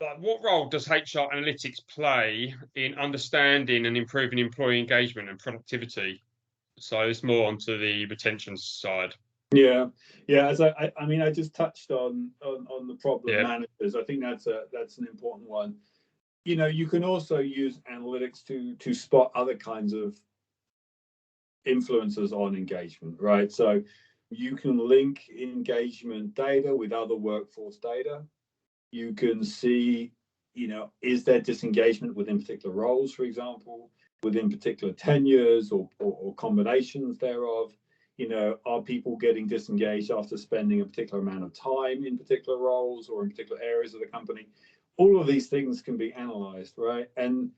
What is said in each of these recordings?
like, what role does HR analytics play in understanding and improving employee engagement and productivity? So it's more onto the retention side. Yeah, as I mean, I just touched on the problem managers. I think that's an important one. You can also use analytics to spot other kinds of influences on engagement, right? So you can link engagement data with other workforce data. You can see, is there disengagement within particular roles, for example, within particular tenures or combinations thereof. Are people getting disengaged after spending a particular amount of time in particular roles or in particular areas of the company? All of these things can be analyzed, right? And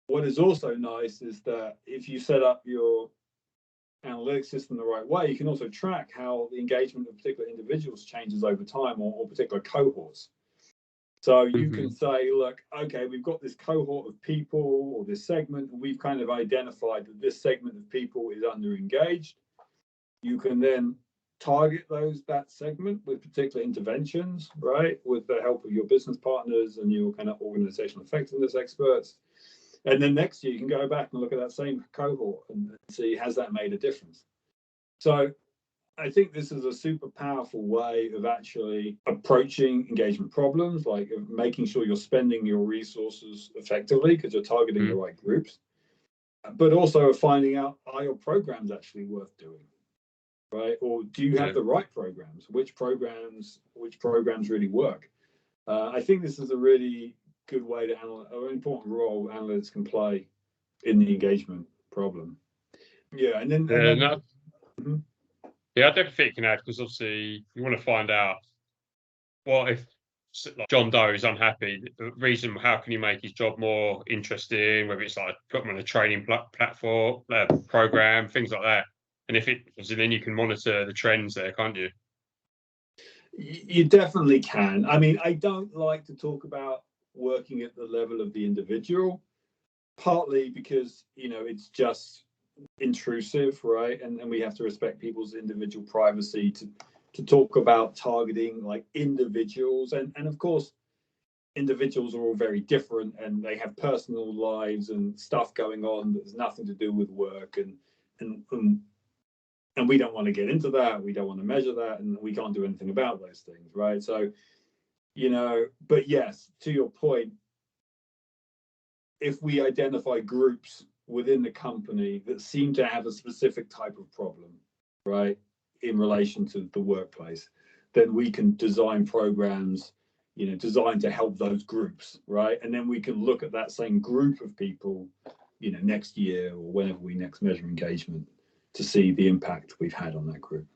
what is also nice is that if you set up your analytics system the right way, you can also track how the engagement of particular individuals changes over time or particular cohorts. So you can say, look, okay, we've got this cohort of people or this segment, and we've kind of identified that this segment of people is under-engaged. You can then target that segment with particular interventions, right, with the help of your business partners and your kind of organizational effectiveness experts. And then next year, you can go back and look at that same cohort and see, has that made a difference? So I think this is a super powerful way of actually approaching engagement problems, like making sure you're spending your resources effectively because you're targeting the right groups, but also finding out, are your programs actually worth doing, right? Or do you have the right programs? Which programs really work? I think this is a really good way to analyze, an important role analytics can play in the engagement problem. Yeah, and then Yeah, I definitely think it can add, because obviously you want to find out what if, like, John Doe is unhappy. The reason, how can you make his job more interesting? Whether it's like put him on a training platform, program, things like that. And then you can monitor the trends there, can't you? You definitely can. I mean, I don't like to talk about working at the level of the individual, partly because it's just intrusive, right? And we have to respect people's individual privacy to talk about targeting like individuals, and of course individuals are all very different and they have personal lives and stuff going on that's nothing to do with work, and we don't want to get into that. We don't want to measure that, and we can't do anything about those things, right? So but yes, to your point, if we identify groups within the company that seem to have a specific type of problem, right, in relation to the workplace, then we can design programs, designed to help those groups, right? And then we can look at that same group of people, next year or whenever we next measure engagement to see the impact we've had on that group.